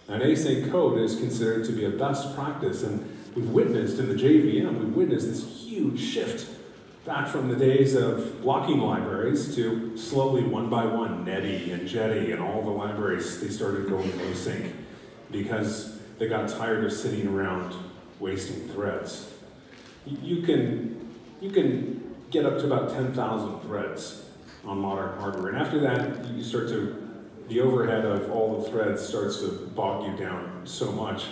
And async code is considered to be a best practice, and we've witnessed in the JVM, we've witnessed this huge shift back from the days of blocking libraries to slowly, one by one, Netty and Jetty and all the libraries, they started going async because they got tired of sitting around wasting threads. You can get up to about 10,000 threads on modern hardware, and after that, you start to, the overhead of all the threads starts to bog you down so much.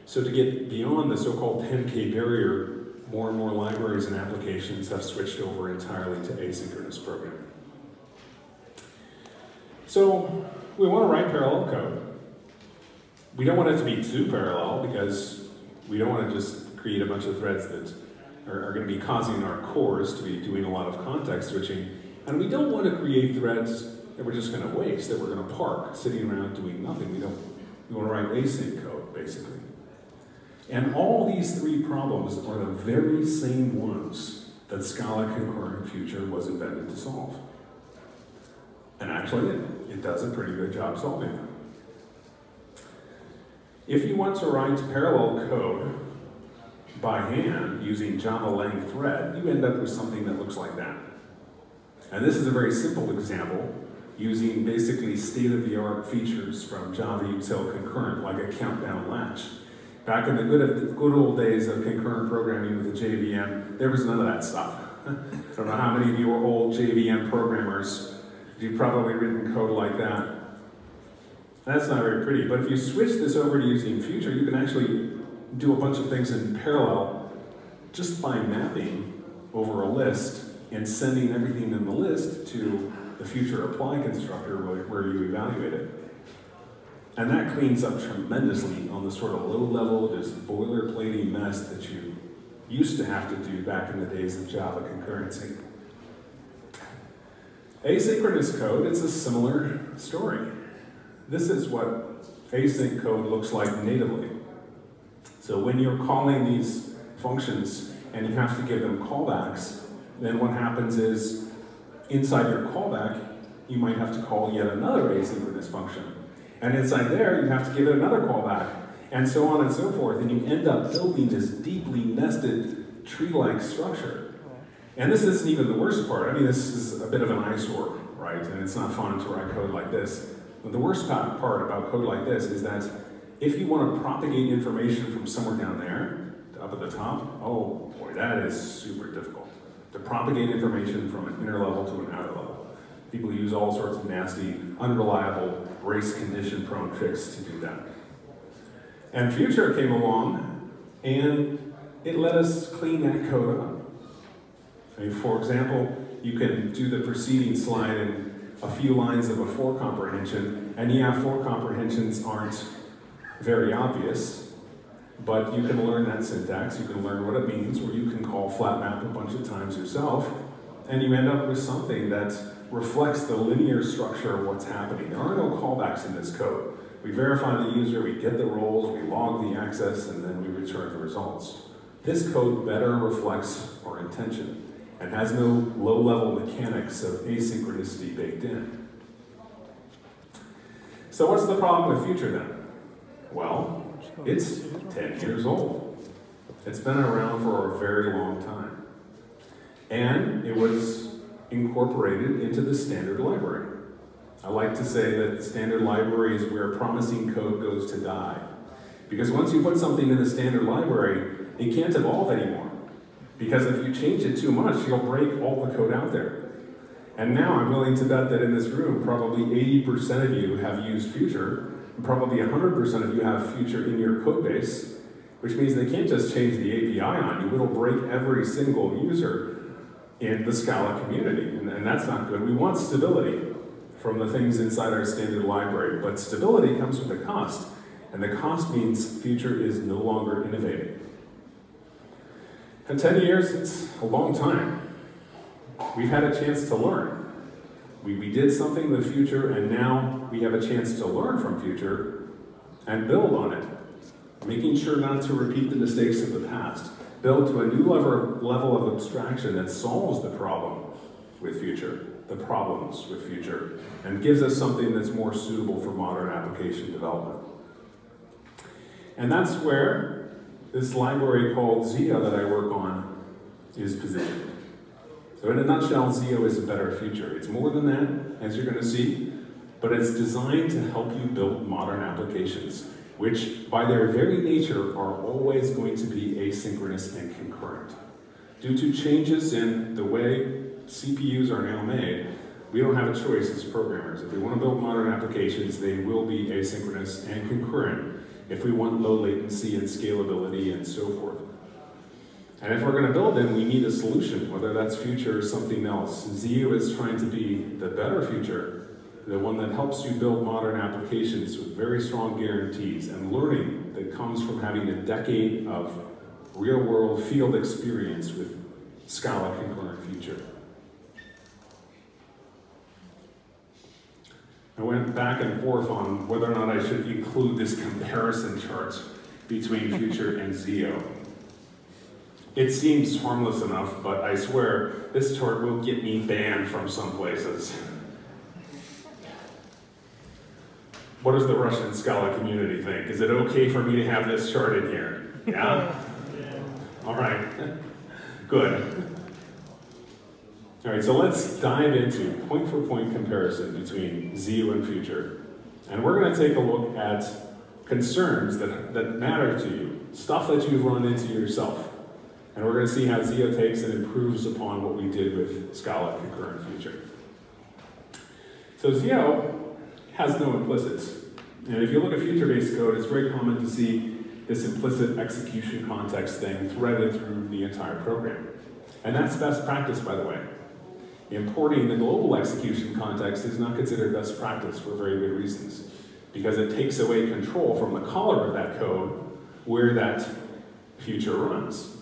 So to get beyond the so-called 10K barrier, more and more libraries and applications have switched over entirely to asynchronous programming. So we want to write parallel code. We don't want it to be too parallel because we don't want to just create a bunch of threads that are going to be causing our cores to be doing a lot of context switching. And we don't want to create threads that we're just going to waste, that we're going to park sitting around doing nothing. We want to write async code, basically. And all these three problems are the very same ones that Scala Concurrent Future was invented to solve. And actually, it does a pretty good job solving them. If you want to write parallel code by hand using Java lang thread, you end up with something that looks like that. And this is a very simple example using basically state-of-the-art features from Java Util Concurrent, like a countdown latch. Back in the good old days of concurrent programming with the JVM, there was none of that stuff. I don't know how many of you are old JVM programmers. You've probably written code like that. That's not very pretty, but if you switch this over to using Future, you can actually do a bunch of things in parallel just by mapping over a list and sending everything in the list to the Future apply constructor where you evaluate it. And that cleans up tremendously on the sort of low-level, just boilerplatey mess that you used to have to do back in the days of Java concurrency. Asynchronous code, it's a similar story. This is what async code looks like natively. So when you're calling these functions and you have to give them callbacks, then what happens is inside your callback, you might have to call yet another asynchronous function. And inside there, you have to give it another callback, and so on and so forth, and you end up building this deeply nested tree-like structure. And this isn't even the worst part. I mean, this is a bit of an eyesore, right? And it's not fun to write code like this. But the worst part about code like this is that if you want to propagate information from somewhere down there, up at the top, oh boy, that is super difficult. To propagate information from an inner level to an outer level. People use all sorts of nasty, unreliable, race condition prone tricks to do that. And Future came along and it let us clean that code up. I mean, for example, you can do the preceding slide in a few lines of a for comprehension, and yeah, for comprehensions aren't very obvious, but you can learn that syntax, you can learn what it means, or you can call flat map a bunch of times yourself, and you end up with something that reflects the linear structure of what's happening. There are no callbacks in this code. We verify the user, we get the roles, we log the access, and then we return the results. This code better reflects our intention and has no low-level mechanics of asynchronicity baked in. So what's the problem with Future then? Well, it's 10 years old. It's been around for a very long time. And it was incorporated into the standard library. I like to say that the standard library is where promising code goes to die. Because once you put something in the standard library, it can't evolve anymore. Because if you change it too much, you'll break all the code out there. And now I'm willing to bet that in this room, probably 80% of you have used Future, and probably 100% of you have Future in your code base, which means they can't just change the API on you, it'll break every single user in the Scala community, and that's not good. We want stability from the things inside our standard library, but stability comes with a cost, and the cost means Future is no longer innovating. And 10 years, it's a long time. We've had a chance to learn. We did something with Future, and now we have a chance to learn from Future and build on it, making sure not to repeat the mistakes of the past. Build to a new level of abstraction that solves the problem with Future, the problems with Future, and gives us something that's more suitable for modern application development. And that's where this library called ZIO that I work on is positioned. So in a nutshell, ZIO is a better future. It's more than that, as you're going to see, but it's designed to help you build modern applications, which by their very nature are always going to be asynchronous and concurrent. Due to changes in the way CPUs are now made, we don't have a choice as programmers. If we want to build modern applications, they will be asynchronous and concurrent if we want low latency and scalability and so forth. And if we're going to build them, we need a solution, whether that's future or something else. ZIO is trying to be the better future, the one that helps you build modern applications with very strong guarantees and learning that comes from having a decade of real-world field experience with Scala concurrent future. I went back and forth on whether or not I should include this comparison chart between future and ZIO. It seems harmless enough, but I swear this chart will get me banned from some places. What does the Russian Scala community think? Is it okay for me to have this chart in here? Yeah? All right. Good. All right, so let's dive into point-for-point comparison between ZIO and future. And we're going to take a look at concerns that matter to you, stuff that you've run into yourself. And we're going to see how ZIO takes and improves upon what we did with Scala concurrent future. So ZIO has no implicits. And if you look at future-based code, it's very common to see this implicit execution context thing threaded through the entire program. And that's best practice, by the way. Importing the global execution context is not considered best practice for very good reasons, because it takes away control from the caller of that code where that future runs.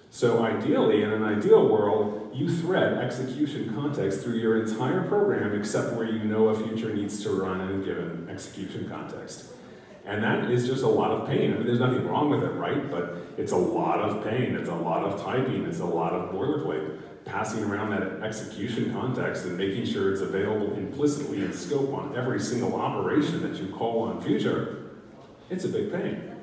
So ideally, in an ideal world, you thread execution context through your entire program except where you know a future needs to run in a given execution context. And that is just a lot of pain. I mean, there's nothing wrong with it, right? But it's a lot of pain, it's a lot of typing, it's a lot of boilerplate. Passing around that execution context and making sure it's available implicitly in scope on every single operation that you call on future, it's a big pain.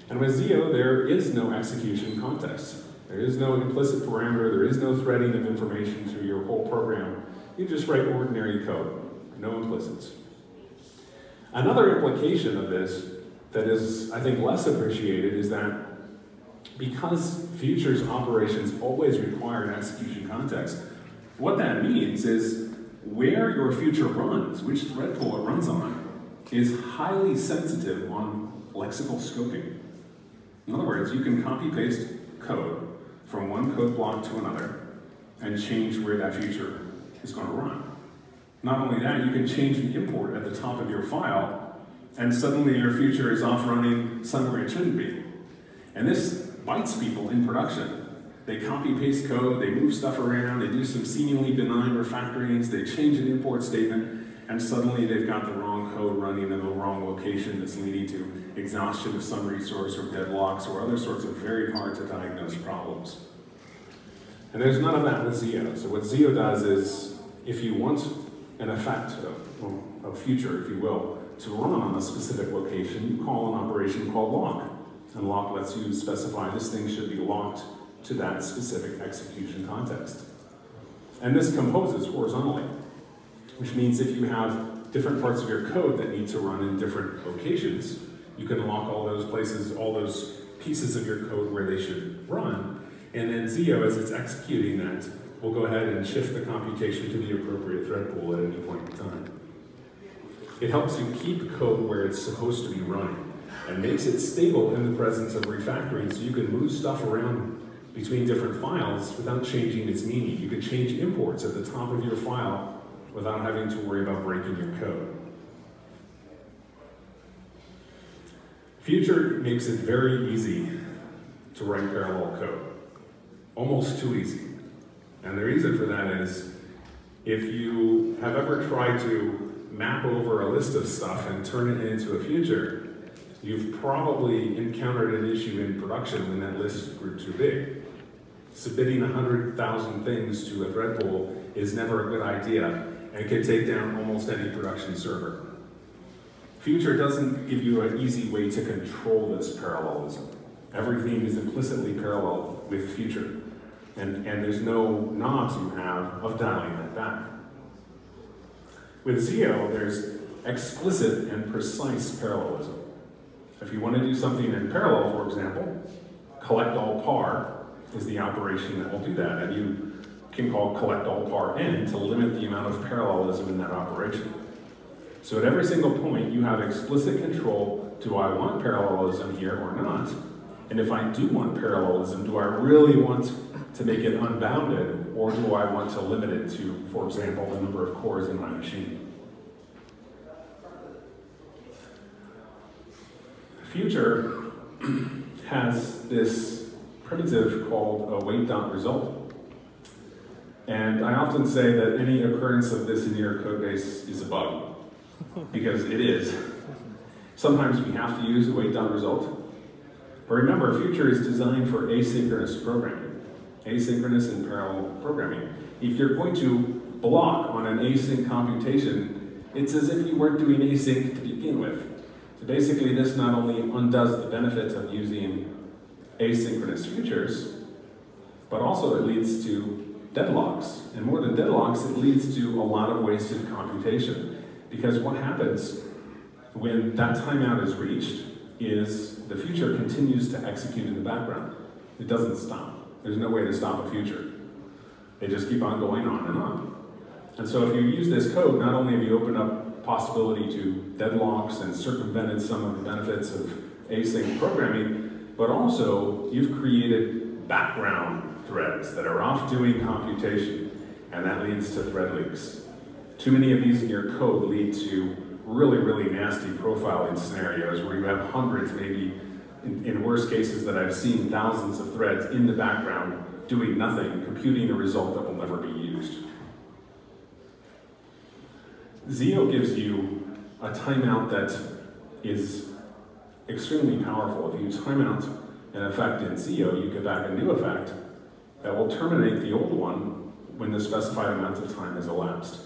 And with ZIO, there is no execution context. There is no implicit parameter, there is no threading of information through your whole program. You just write ordinary code, no implicits. Another implication of this that is, I think, less appreciated is that because futures operations always require an execution context, what that means is where your future runs, which thread pool it runs on, is highly sensitive on lexical scoping. In other words, you can copy-paste code from one code block to another and change where that future is going to run. Not only that, you can change the import at the top of your file, and suddenly your future is off running somewhere it shouldn't be. And this bites people in production. They copy-paste code, they move stuff around, they do some seemingly benign refactorings, they change an import statement, and suddenly they've got the wrong code running in the wrong location that's leading to exhaustion of some resource or deadlocks or other sorts of very hard to diagnose problems. And there's none of that with ZIO. So what ZIO does is, if you want an effect, a future, if you will, to run on a specific location, you call an operation called lock. And lock lets you specify this thing should be locked to that specific execution context. And this composes horizontally, which means if you have different parts of your code that need to run in different locations, you can lock all those places, all those pieces of your code where they should run. And then ZIO, as it's executing that, will go ahead and shift the computation to the appropriate thread pool at any point in time. It helps you keep code where it's supposed to be running, and makes it stable in the presence of refactoring, so you can move stuff around between different files without changing its meaning. You can change imports at the top of your file without having to worry about breaking your code. Future makes it very easy to write parallel code. Almost too easy. And the reason for that is, if you have ever tried to map over a list of stuff and turn it into a future, you've probably encountered an issue in production when that list grew too big. Submitting 100,000 things to a thread pool is never a good idea and can take down almost any production server. Future doesn't give you an easy way to control this parallelism. Everything is implicitly parallel with future, and there's no knobs you have of dialing that back. With ZIO, there's explicit and precise parallelism. If you want to do something in parallel, for example, collect all par is the operation that will do that, and you can call collect all par n to limit the amount of parallelism in that operation. So at every single point, you have explicit control. Do I want parallelism here or not? And if I do want parallelism, do I really want to make it unbounded, or do I want to limit it to, for example, the number of cores in my machine? Future has this primitive called await.result. And I often say that any occurrence of this in your code base is a bug, because it is. Sometimes we have to use await.result. But remember, future is designed for asynchronous programming, asynchronous and parallel programming. If you're going to block on an async computation, it's as if you weren't doing async to begin with. So basically, this not only undoes the benefits of using asynchronous futures, but also it leads to deadlocks. And more than deadlocks, it leads to a lot of wasted computation. Because what happens when that timeout is reached is the future continues to execute in the background. It doesn't stop. There's no way to stop a future. They just keep on going on and on. And so if you use this code, not only have you opened up possibility to deadlocks and circumvented some of the benefits of async programming, but also you've created background threads that are off doing computation, and that leads to thread leaks. Too many of these in your code lead to really, really nasty profiling scenarios where you have hundreds, maybe in worst cases that I've seen, thousands of threads in the background doing nothing, computing a result that will never be used. ZIO gives you a timeout that is extremely powerful. If you time out an effect in ZIO, you get back a new effect that will terminate the old one when the specified amount of time has elapsed.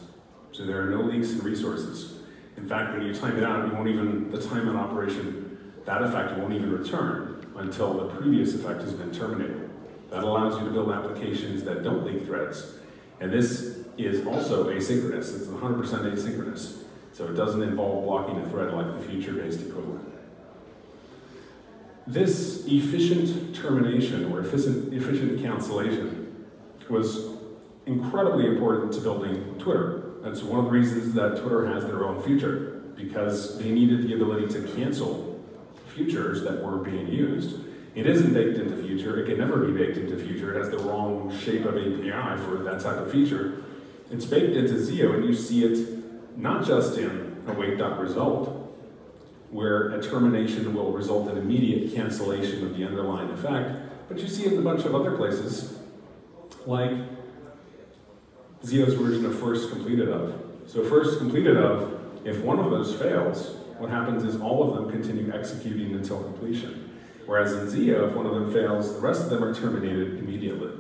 So there are no leaks in resources. In fact, when you time it out, you won't even, the timeout operation, that effect won't even return until the previous effect has been terminated. That allows you to build applications that don't leak threads. And this is also asynchronous. It's 100% asynchronous. So it doesn't involve blocking a thread like the future-based equivalent. This efficient termination or efficient cancellation was incredibly important to building Twitter. That's one of the reasons that Twitter has their own future, because they needed the ability to cancel futures that were being used. It isn't baked into future. It can never be baked into future. It has the wrong shape of API for that type of feature. It's baked into ZIO, and you see it not just in await.result, where a termination will result in immediate cancellation of the underlying effect, but you see it in a bunch of other places, like ZIO's version of first completed of. So first completed of, if one of those fails, what happens is all of them continue executing until completion. Whereas in ZIO, if one of them fails, the rest of them are terminated immediately.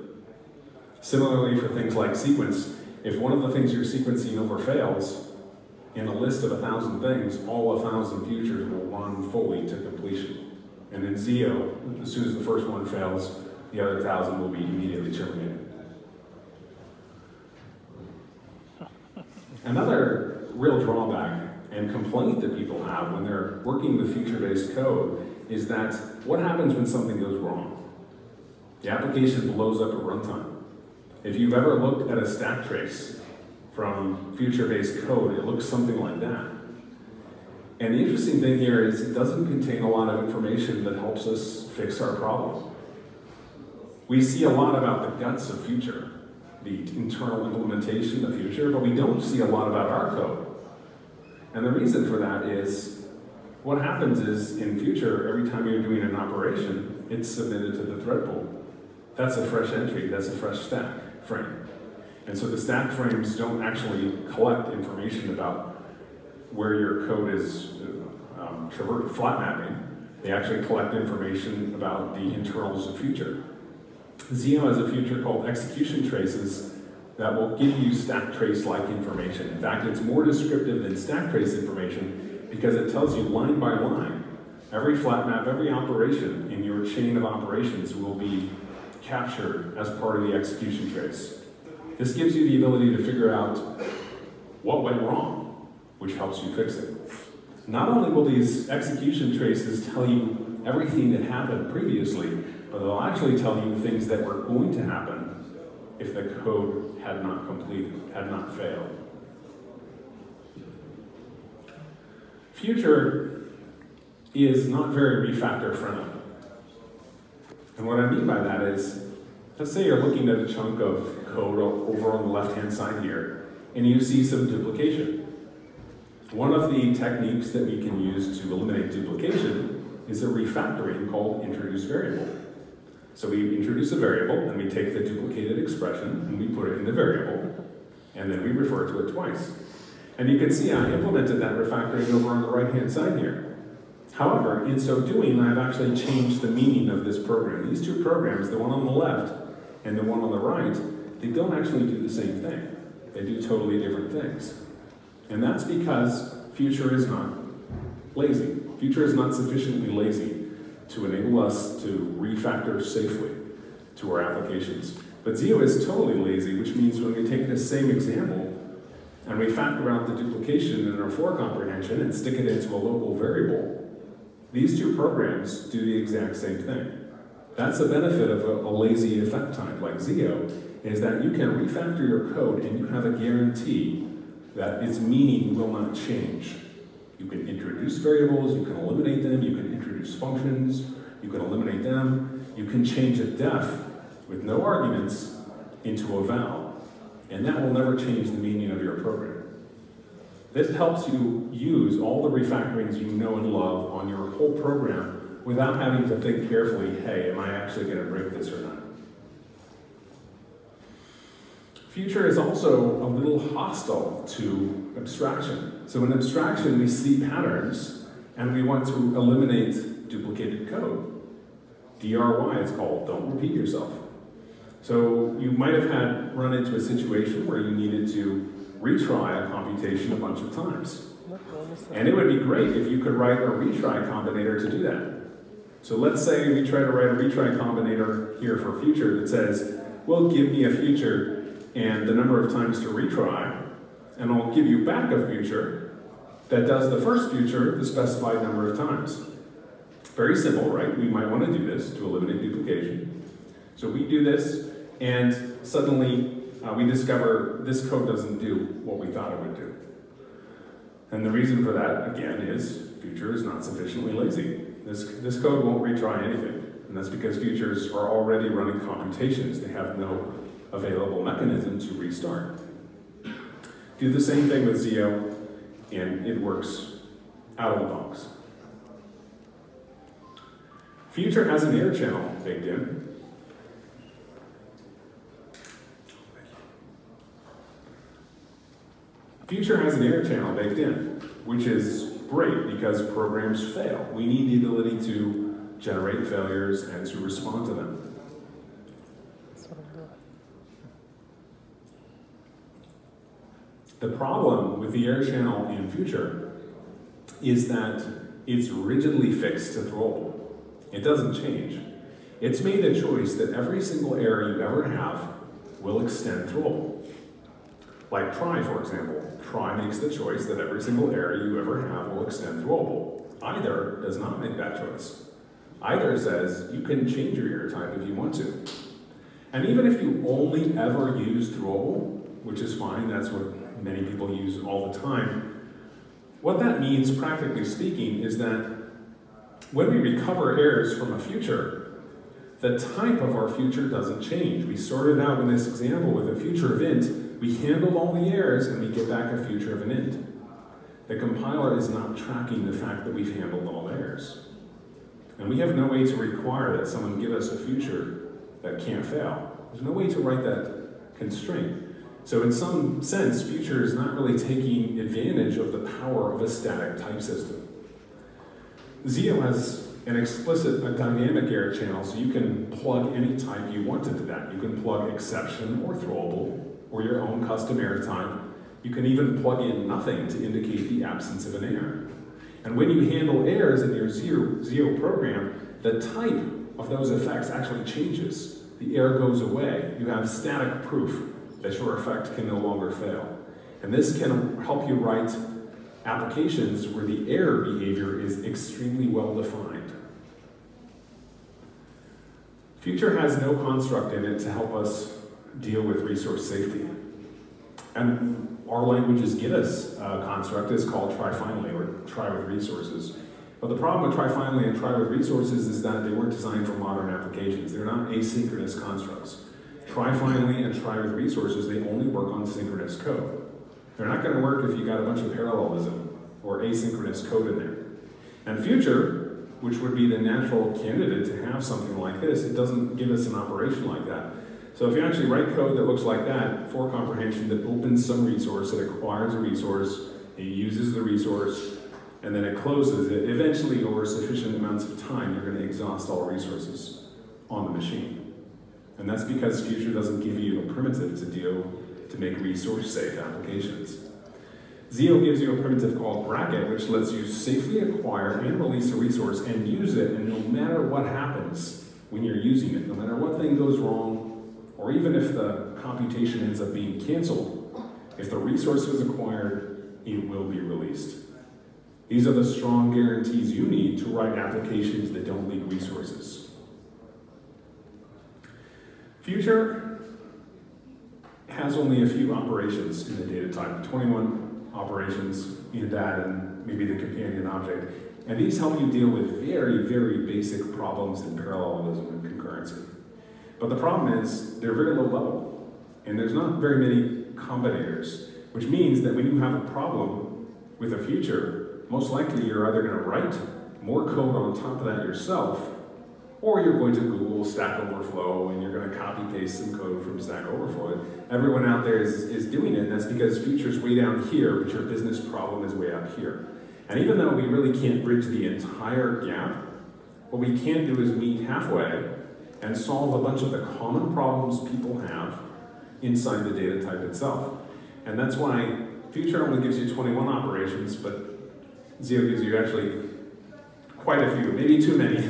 Similarly for things like sequence, if one of the things you're sequencing over fails, in a list of 1,000 things, all 1,000 futures will run fully to completion. And in ZIO, as soon as the first one fails, the other 1,000 will be immediately terminated. Another real drawback and complaint that people have when they're working with future-based code is that what happens when something goes wrong? The application blows up at runtime. If you've ever looked at a stack trace from future-based code, it looks something like that. And the interesting thing here is it doesn't contain a lot of information that helps us fix our problem. We see a lot about the guts of future, the internal implementation of future, but we don't see a lot about our code. And the reason for that is, what happens is, in future, every time you're doing an operation, it's submitted to the thread pool. That's a fresh entry, that's a fresh stack frame. And so the stack frames don't actually collect information about where your code is flat mapping. They actually collect information about the internals of future. ZIO has a feature called execution traces that will give you stack trace-like information. In fact, it's more descriptive than stack trace information because it tells you line by line, every flat map, every operation in your chain of operations will be captured as part of the execution trace. This gives you the ability to figure out what went wrong, which helps you fix it. Not only will these execution traces tell you everything that happened previously, but they'll actually tell you things that were going to happen if the code had not completed, had not failed. Future is not very refactor friendly. And what I mean by that is, let's say you're looking at a chunk of code over on the left-hand side here, and you see some duplication. One of the techniques that we can use to eliminate duplication is a refactoring called introduce variable. So we introduce a variable, and we take the duplicated expression, and we put it in the variable, and then we refer to it twice. And you can see I implemented that refactoring over on the right-hand side here. However, in so doing, I've actually changed the meaning of this program. These two programs, the one on the left and the one on the right, they don't actually do the same thing. They do totally different things. And that's because Future is not lazy. Future is not sufficiently lazy to enable us to refactor safely to our applications. But ZIO is totally lazy, which means when we take this same example and we factor out the duplication in our for comprehension and stick it into a local variable, these two programs do the exact same thing. That's the benefit of a lazy effect type like ZIO, is that you can refactor your code and you have a guarantee that its meaning will not change. You can introduce variables, you can eliminate them, you can introduce functions, you can eliminate them, you can change a def with no arguments into a val, and that will never change the meaning of your program. This helps you use all the refactorings you know and love on your whole program without having to think carefully, hey, am I actually going to break this or not? Future is also a little hostile to abstraction. So in abstraction, we see patterns, and we want to eliminate duplicated code. DRY is called, don't repeat yourself. So you might have run into a situation where you needed to retry a computation a bunch of times. And it would be great if you could write a retry combinator to do that. So let's say we try to write a retry combinator here for future that says, well, give me a future and the number of times to retry, and I'll give you back a future that does the first future the specified number of times. Very simple, right? We might want to do this to eliminate duplication. So we do this, and suddenly we discover this code doesn't do what we thought it would do. And the reason for that, again, is future is not sufficiently lazy. This code won't retry anything, and that's because futures are already running computations. They have no available mechanism to restart. Do the same thing with ZIO, and it works out of the box. Future has an error channel baked in. Future has an error channel baked in, which is great because programs fail. We need the ability to generate failures and to respond to them. The problem with the error channel in Future is that it's rigidly fixed to throwable. It doesn't change. It's made a choice that every single error you ever have will extend throwable. Like try, for example. Try makes the choice that every single error you ever have will extend throwable. Either does not make that choice. Either says you can change your error type if you want to. And even if you only ever use throwable, which is fine, that's what many people use all the time, what that means, practically speaking, is that when we recover errors from a future, the type of our future doesn't change. We sorted out in this example with a future of int, we handled all the errors and we get back a future of an int. The compiler is not tracking the fact that we've handled all errors. And we have no way to require that someone give us a future that can't fail. There's no way to write that constraint. So in some sense, Future is not really taking advantage of the power of a static type system. ZIO has an explicit dynamic error channel, so you can plug any type you want into that. You can plug exception or throwable, or your own custom error type. You can even plug in nothing to indicate the absence of an error. And when you handle errors in your ZIO program, the type of those effects actually changes. The error goes away. You have static proof that your effect can no longer fail. And this can help you write applications where the error behavior is extremely well defined. Future has no construct in it to help us deal with resource safety. And our languages give us a construct. It's called try finally, or try with resources. But the problem with try finally and try with resources is that they weren't designed for modern applications. They're not asynchronous constructs. Try finally and try with resources, they only work on synchronous code. They're not going to work if you got a bunch of parallelism or asynchronous code in there. And future, which would be the natural candidate to have something like this, it doesn't give us an operation like that. So if you actually write code that looks like that for comprehension, that opens some resource, that acquires a resource, it uses the resource, and then it closes it, eventually over sufficient amounts of time, you're going to exhaust all resources on the machine. And that's because Future doesn't give you a primitive to make resource-safe applications. ZIO gives you a primitive called bracket, which lets you safely acquire and release a resource and use it, and no matter what happens when you're using it, no matter what thing goes wrong, or even if the computation ends up being canceled, if the resource was acquired, it will be released. These are the strong guarantees you need to write applications that don't leak resources. Future has only a few operations in the data type, 21 operations in that and maybe the companion object. And these help you deal with very, very basic problems in parallelism and concurrency. But the problem is they're very low level, and there's not very many combinators, which means that when you have a problem with a future, most likely you're either going to write more code on top of that yourself, or you're going to Google Stack Overflow and you're going to copy paste some code from Stack Overflow. Everyone out there is doing it, and that's because Future's way down here, but your business problem is way up here. And even though we really can't bridge the entire gap, what we can do is meet halfway and solve a bunch of the common problems people have inside the data type itself. And that's why Future only gives you 21 operations, but ZIO gives you actually quite a few, maybe too many.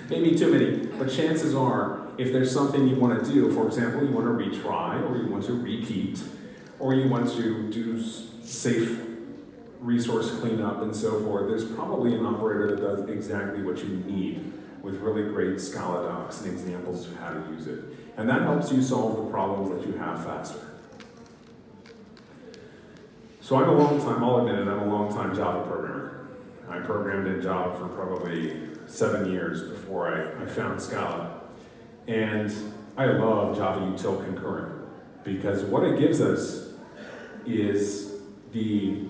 Maybe too many, but chances are, if there's something you want to do, for example, you want to retry, or you want to repeat, or you want to do safe resource cleanup and so forth, there's probably an operator that does exactly what you need with really great Scala docs and examples of how to use it. And that helps you solve the problems that you have faster. So I'll admit it, I'm a long-time Java programmer. I programmed in Java for probably 7 years before I found Scala. And I love Java util concurrent because what it gives us is the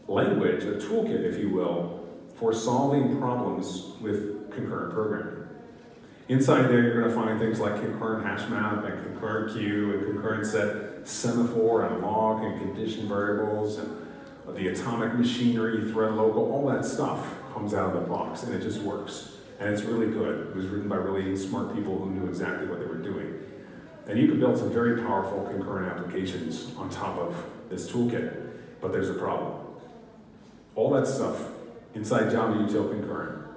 language, a toolkit, if you will, for solving problems with concurrent programming. Inside there, you're going to find things like concurrent hash map and concurrent queue and concurrent set semaphore and log and condition variables and the atomic machinery, thread local, all that stuff comes out of the box, and it just works. And it's really good. It was written by really smart people who knew exactly what they were doing. And you can build some very powerful concurrent applications on top of this toolkit, but there's a problem. All that stuff inside Java util concurrent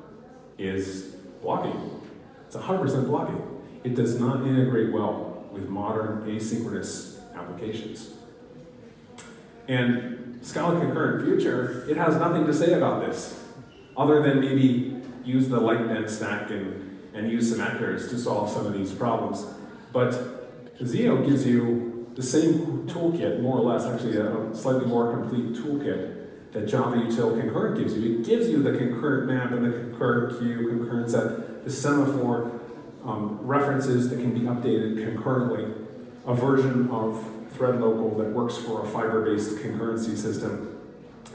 is blocking. It's 100% blocking. It does not integrate well with modern asynchronous applications. And Scala concurrent future, it has nothing to say about this, other than maybe use the lightbend stack and use some actors to solve some of these problems. But ZIO gives you the same toolkit, more or less, actually a slightly more complete toolkit that Java util concurrent gives you. It gives you the concurrent map and the concurrent queue, concurrent set, the semaphore, references that can be updated concurrently, a version of thread local that works for a fiber-based concurrency system,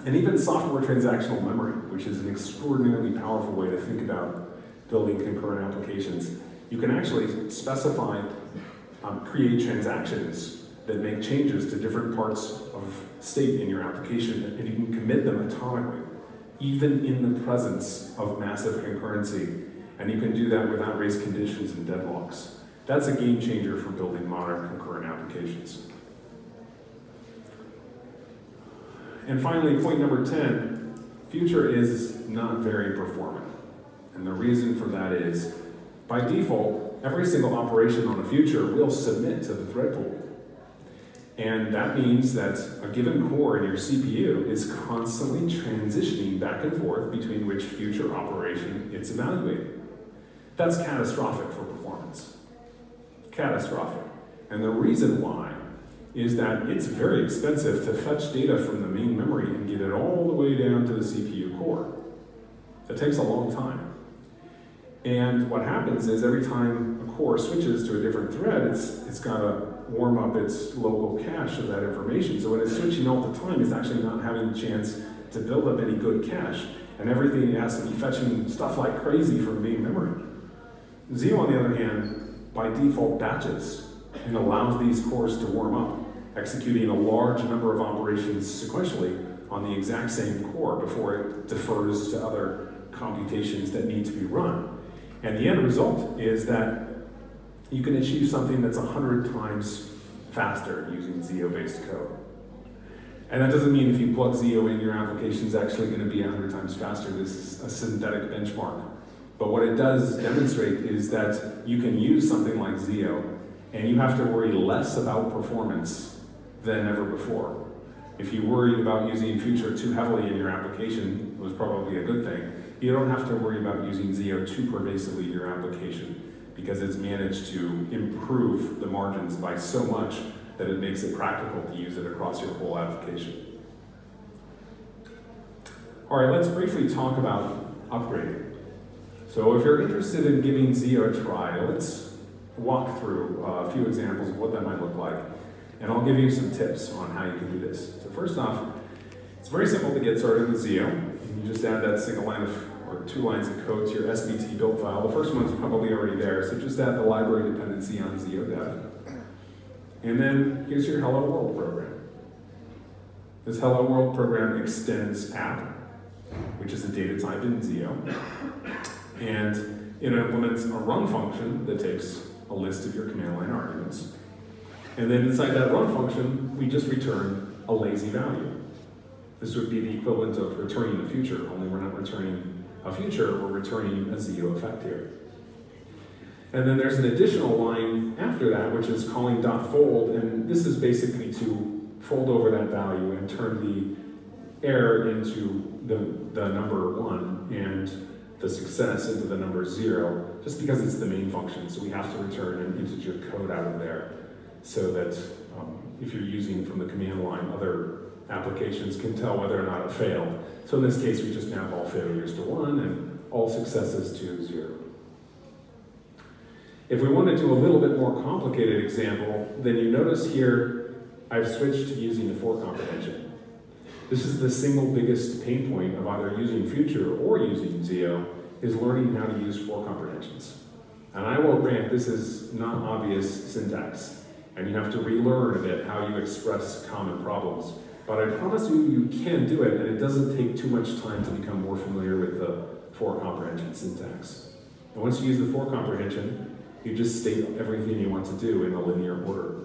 and even software transactional memory, which is an extraordinarily powerful way to think about building concurrent applications. You can actually specify, create transactions that make changes to different parts of state in your application, and you can commit them atomically, even in the presence of massive concurrency. And you can do that without race conditions and deadlocks. That's a game changer for building modern concurrent applications. And finally, point number 10, future is not very performant. And the reason for that is, by default, every single operation on a future will submit to the thread pool. And that means that a given core in your CPU is constantly transitioning back and forth between which future operation it's evaluating. That's catastrophic for performance. Catastrophic. And the reason why is that it's very expensive to fetch data from the main memory and get it all the way down to the CPU core. It takes a long time. And what happens is every time a core switches to a different thread, it's got to warm up its local cache of that information. So when it's switching all the time, it's actually not having a chance to build up any good cache. And everything has to be fetching stuff like crazy from main memory. ZIO, on the other hand, by default batches and allows these cores to warm up, executing a large number of operations sequentially on the exact same core before it defers to other computations that need to be run. And the end result is that you can achieve something that's 100 times faster using ZIO-based code. And that doesn't mean if you plug ZIO in, your application is actually going to be 100 times faster. This is a synthetic benchmark. But what it does demonstrate is that you can use something like ZIO, and you have to worry less about performance than ever before. If you worried about using future too heavily in your application, it was probably a good thing. You don't have to worry about using ZIO too pervasively in your application, because it's managed to improve the margins by so much that it makes it practical to use it across your whole application. All right, let's briefly talk about upgrading. So if you're interested in giving ZIO a try, let's walk through a few examples of what that might look like. And I'll give you some tips on how you can do this. So first off, it's very simple to get started with ZIO. You just add that single line of, or 2 lines of code to your SBT build file. The first one's probably already there, so just add the library dependency on ZIO dev. And then here's your Hello World program. This Hello World program extends app, which is a data type in ZIO. And it implements a run function that takes a list of your command line arguments. And then inside that run function, we just return a lazy value. This would be the equivalent of returning a future, only we're not returning a future, we're returning a ZIO effect here. And then there's an additional line after that, which is calling .fold, and this is basically to fold over that value and turn the error into the number 1 and the success into the number 0, just because it's the main function. So we have to return an integer code out of there so that if you're using from the command line, other applications can tell whether or not it failed. So in this case, we just map all failures to 1 and all successes to 0. If we want to do a little bit more complicated example, then you notice here I've switched to using the for comprehension. This is the single biggest pain point of either using future or using ZIO, is learning how to use for comprehensions. And I will grant this is not obvious syntax, and you have to relearn a bit how you express common problems. But I promise you, you can do it, and it doesn't take too much time to become more familiar with the for comprehension syntax. And once you use the for comprehension, you just state everything you want to do in a linear order.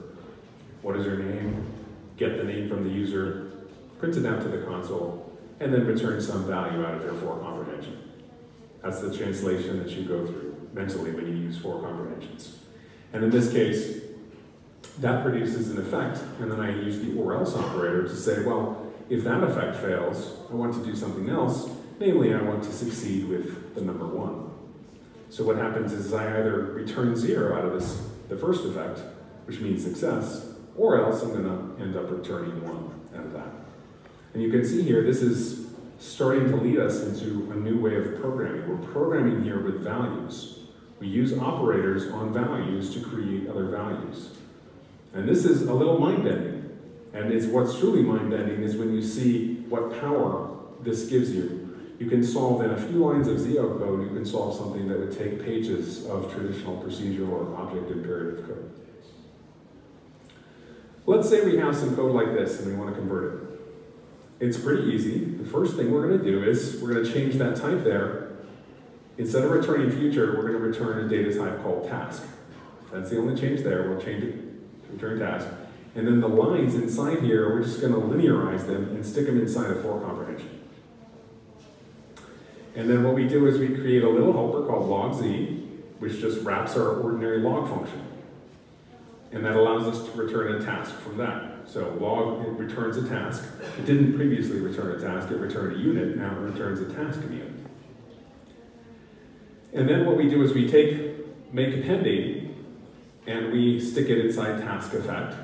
What is your name? Get the name from the user, print it out to the console, and then return some value out of your for comprehension. That's the translation that you go through mentally when you use for comprehensions. And in this case, that produces an effect, and then I use the or else operator to say, well, if that effect fails, I want to do something else, namely I want to succeed with the number 1. So what happens is I either return 0 out of the first effect, which means success, or else I'm going to end up returning 1 out of that. And you can see here, this is starting to lead us into a new way of programming. We're programming here with values. We use operators on values to create other values. And this is a little mind-bending. And it's what's truly mind-bending is when you see what power this gives you. You can solve in a few lines of ZIO code, you can solve something that would take pages of traditional procedural or object imperative code. Let's say we have some code like this and we want to convert it. It's pretty easy. The first thing we're going to do is we're going to change that type there. Instead of returning future, we're going to return a data type called task. That's the only change there. We'll change it to return task. And then the lines inside here, we're just going to linearize them and stick them inside a for comprehension. And then what we do is we create a little helper called log z, which just wraps our ordinary log function. And that allows us to return a task from that. So log, it returns a task. It didn't previously return a task, it returned a unit, now it returns a task unit. And then what we do is we take make appending, and we stick it inside task effect.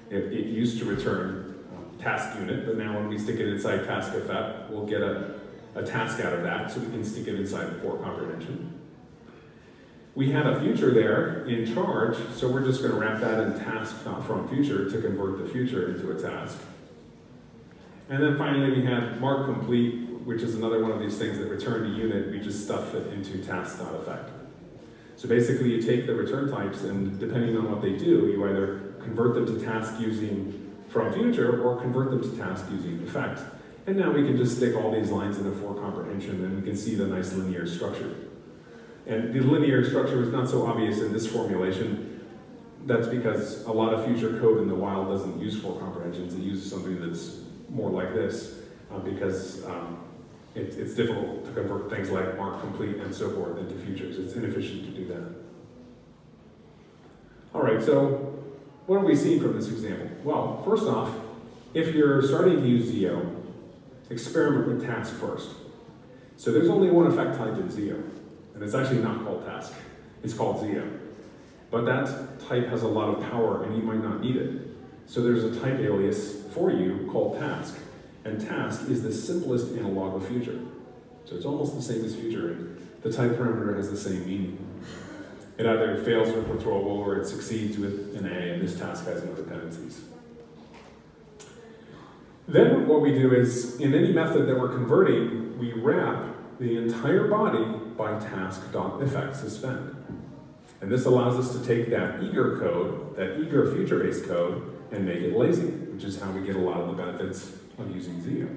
It used to return task unit, but now when we stick it inside task effect, we'll get a task out of that, so we can stick it inside the for comprehension. We had a future there in charge, so we're just going to wrap that in task, not from future, to convert the future into a task. And then finally we had mark complete, which is another one of these things that return a unit, we just stuff it into task.effect. So basically you take the return types, and depending on what they do, you either convert them to task using from future or convert them to task using effect. And now we can just stick all these lines in a for comprehension, and we can see the nice linear structure. And the linear structure is not so obvious in this formulation. That's because a lot of future code in the wild doesn't use for comprehensions. It uses something that's more like this, because it's difficult to convert things like mark complete and so forth into futures. It's inefficient to do that. All right, so what are we seeing from this example? Well, first off, if you're starting to use ZIO, experiment with task first. So there's only one effect type in ZIO, and it's actually not called task. It's called ZIO. But that type has a lot of power, and you might not need it. So there's a type alias for you called task. And task is the simplest analog of future. So it's almost the same as future, and the type parameter has the same meaning. It either fails with withdrawable or it succeeds with an A, and this task has no dependencies. Then what we do is, in any method that we're converting, we wrap the entire body by task.effect suspend. And this allows us to take that eager code, that eager future-based code, and make it lazy, which is how we get a lot of the benefits of using ZIO.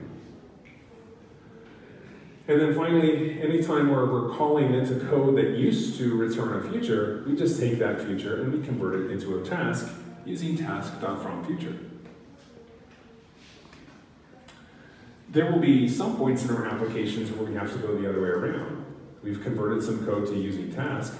And then finally, anytime we're calling into code that used to return a future, we just take that future and we convert it into a task using task.fromFuture. There will be some points in our applications where we have to go the other way around. We've converted some code to using task,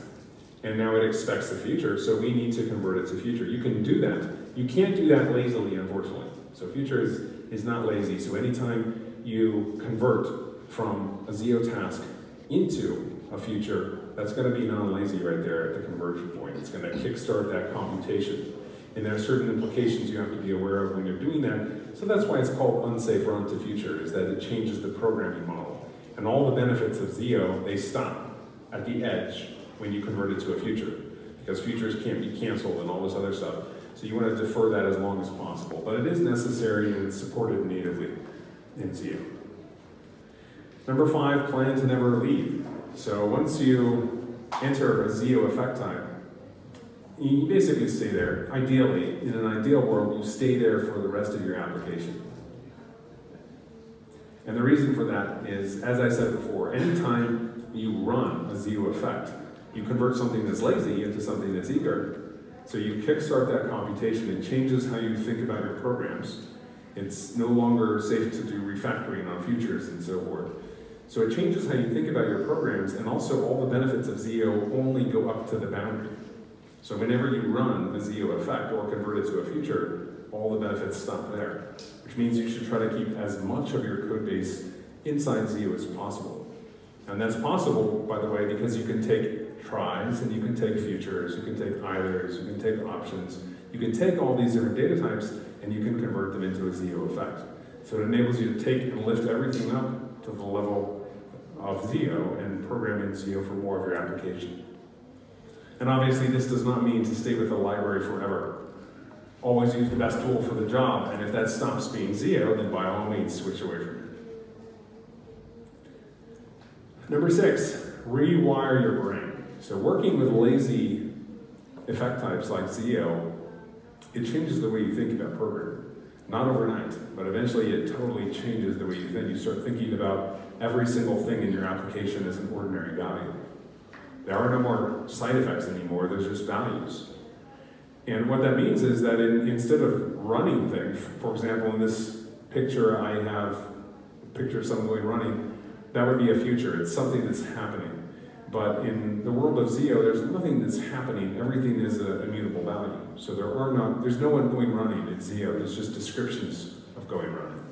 and now it expects the future, so we need to convert it to future. You can do that. You can't do that lazily, unfortunately. So future is not lazy, so anytime you convert from a ZIO task into a future, that's going to be non-lazy right there at the conversion point. It's going to kickstart that computation. And there are certain implications you have to be aware of when you're doing that. So that's why it's called unsafe run to future, is that it changes the programming model. And all the benefits of ZIO, they stop at the edge when you convert it to a future, because futures can't be canceled and all this other stuff. So you want to defer that as long as possible. But it is necessary, and it's supported natively in ZIO. Number 5, plan to never leave. So once you enter a ZIO effect type, you basically stay there. Ideally, in an ideal world, you stay there for the rest of your application. And the reason for that is, as I said before, anytime you run a ZIO effect, you convert something that's lazy into something that's eager. So you kickstart that computation. It changes how you think about your programs. It's no longer safe to do refactoring on futures and so forth. So it changes how you think about your programs, and also all the benefits of ZIO only go up to the boundary. So whenever you run a ZIO effect or convert it to a future, all the benefits stop there, which means you should try to keep as much of your code base inside ZIO as possible. And that's possible, by the way, because you can take tries, and you can take futures, you can take eithers, you can take options, you can take all these different data types, and you can convert them into a ZIO effect. So it enables you to take and lift everything up to the level of ZIO and program in ZIO for more of your application. And obviously this does not mean to stay with the library forever. Always use the best tool for the job, and if that stops being ZIO, then by all means switch away from it. Number 6, rewire your brain. So working with lazy effect types like ZIO, it changes the way you think about programming. Not overnight, but eventually it totally changes the way you think. You start thinking about every single thing in your application as an ordinary value. There are no more side effects anymore, there's just values. And what that means is that instead of running things, for example, in this picture I have a picture of someone going running, That would be a future. It's something that's happening. But in the world of ZIO, there's nothing that's happening. Everything is an immutable value. So there's no one going running in ZIO. There's just descriptions of going running.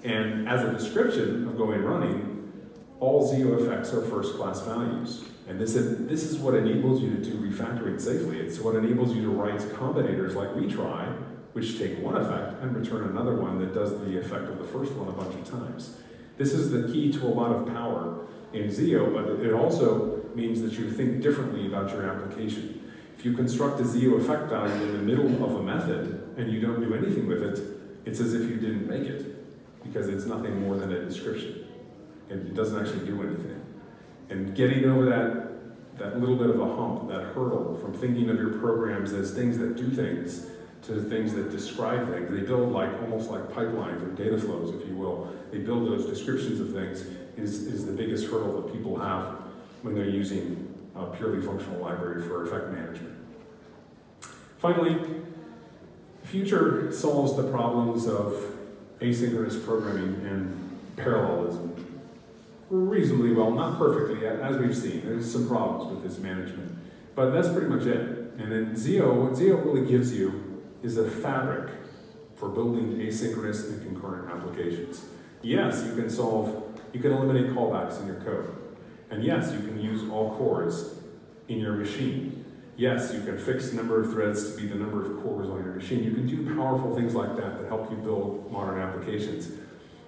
And as a description of going running, all ZIO effects are first-class values. And this is what enables you to do refactoring safely. It's what enables you to write combinators like retry, which take one effect and return another one that does the effect of the first one a bunch of times. This is the key to a lot of power in ZIO, but it also means that you think differently about your application. If you construct a ZIO effect value in the middle of a method and you don't do anything with it, it's as if you didn't make it, because it's nothing more than a description. It doesn't actually do anything. And getting over that little bit of a hump, that hurdle from thinking of your programs as things that do things to things that describe things. They build almost like pipelines or data flows, if you will. They build those descriptions of things is the biggest hurdle that people have when they're using a purely functional library for effect management. Finally, Future solves the problems of asynchronous programming and parallelism reasonably well, not perfectly, as we've seen. There's some problems with this management, but that's pretty much it. And in ZIO, what ZIO really gives you is a fabric for building asynchronous and concurrent applications. Yes, you can eliminate callbacks in your code. And yes, you can use all cores in your machine. Yes, you can fix the number of threads to be the number of cores on your machine. You can do powerful things like that help you build modern applications.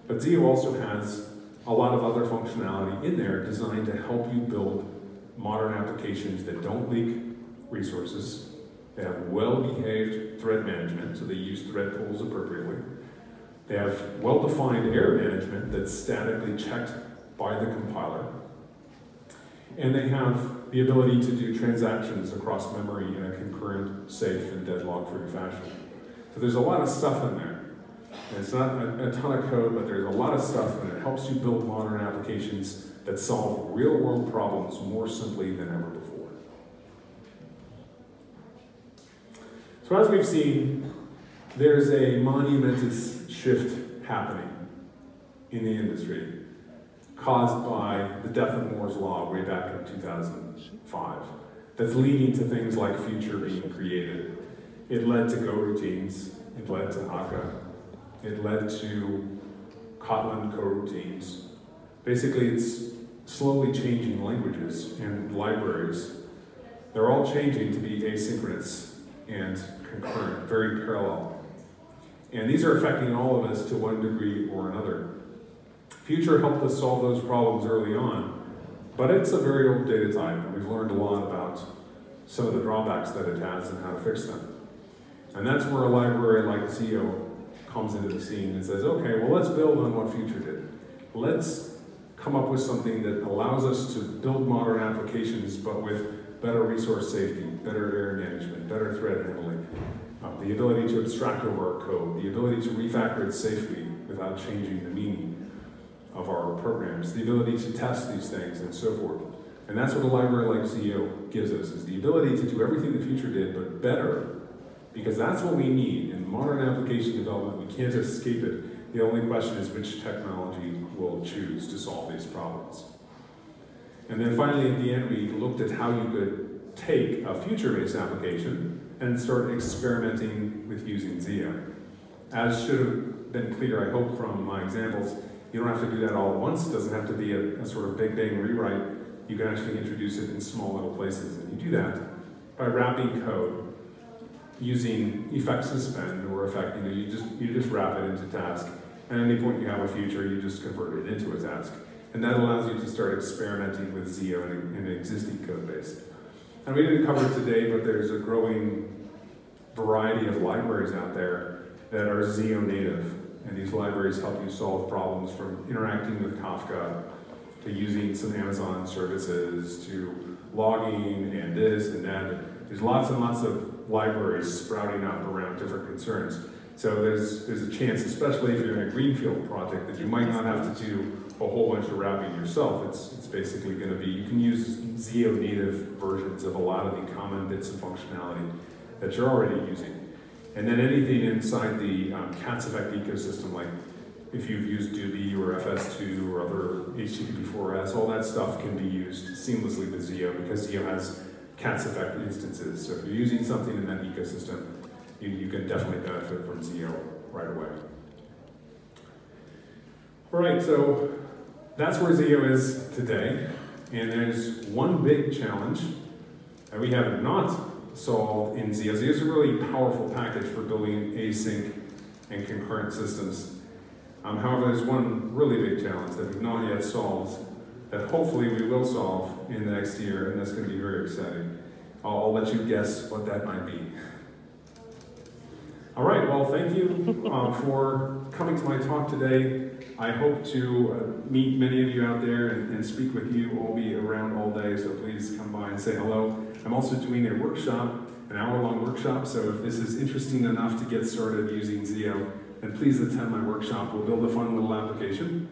But ZIO also has a lot of other functionality in there designed to help you build modern applications that don't leak resources. They have well-behaved thread management, so they use thread pools appropriately. They have well-defined error management that's statically checked by the compiler. And they have the ability to do transactions across memory in a concurrent, safe, and deadlock-free fashion. So there's a lot of stuff in there. And it's not a ton of code, but there's a lot of stuff, and it helps you build modern applications that solve real-world problems more simply than ever before. So as we've seen, there's a monumentous shift happening in the industry caused by the death of Moore's Law way back in 2005 that's leading to things like Future being created. It led to Go routines, it led to Akka, it led to Kotlin coroutines. Basically, it's slowly changing languages and libraries. They're all changing to be asynchronous and concurrent, very parallel. And these are affecting all of us to one degree or another. Future helped us solve those problems early on, but it's a very old data type, and we've learned a lot about some of the drawbacks that it has and how to fix them. And that's where a library like ZIO comes into the scene and says, okay, well, let's build on what Future did. Let's come up with something that allows us to build modern applications, but with better resource safety, better error management, better thread handling, the ability to abstract over our code, the ability to refactor it safely without changing the meaning of our programs, the ability to test these things, and so forth. And that's what a library like ZIO gives us, is the ability to do everything the Future did, but better, because that's what we need. In modern application development, we can't escape it. The only question is which technology will choose to solve these problems. And then finally, at the end, we looked at how you could take a Future-based application and start experimenting with using ZIO. As should have been clear, I hope, from my examples, you don't have to do that all at once. It doesn't have to be a sort of big bang rewrite. You can actually introduce it in small little places. And you do that by wrapping code using effect suspend or effect. You just wrap it into task. And at any point you have a Future, you just convert it into a task. And that allows you to start experimenting with ZIO in an existing code base. And we didn't cover it today, but there's a growing variety of libraries out there that are ZIO native. And these libraries help you solve problems from interacting with Kafka to using some Amazon services to logging and this and that. There's lots and lots of libraries sprouting up around different concerns. So there's a chance, especially if you're in a greenfield project, that you might not have to do a whole bunch of wrapping yourself. It's basically going to be, you can use ZIO native versions of a lot of the common bits of functionality that you're already using. And then anything inside the Cats Effect ecosystem, like if you've used Doobie or FS2 or other HTTP4S, all that stuff can be used seamlessly with ZIO because ZIO has Cats effect instances. So if you're using something in that ecosystem, you can definitely benefit from ZIO right away. All right, so that's where ZIO is today. And there's one big challenge that we have not solved in ZIO. ZIO is a really powerful package for building async and concurrent systems. However, there's one really big challenge that we've not yet solved that hopefully we will solve in the next year, and that's going to be very exciting. I'll let you guess what that might be. All right, well, thank you for coming to my talk today. I hope to meet many of you out there and speak with you. I'll be around all day, so please come by and say hello. I'm also doing a workshop, an hour-long workshop, so if this is interesting enough to get started using ZIO, then please attend my workshop. We'll build a fun little application.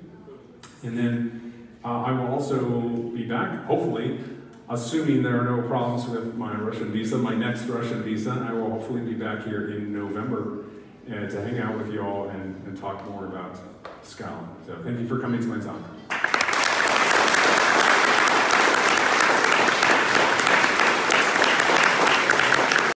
And then I will also be back, hopefully, assuming there are no problems with my Russian visa, my next Russian visa. I will hopefully be back here in November to hang out with you all and talk more about Scala. So thank you for coming to my talk.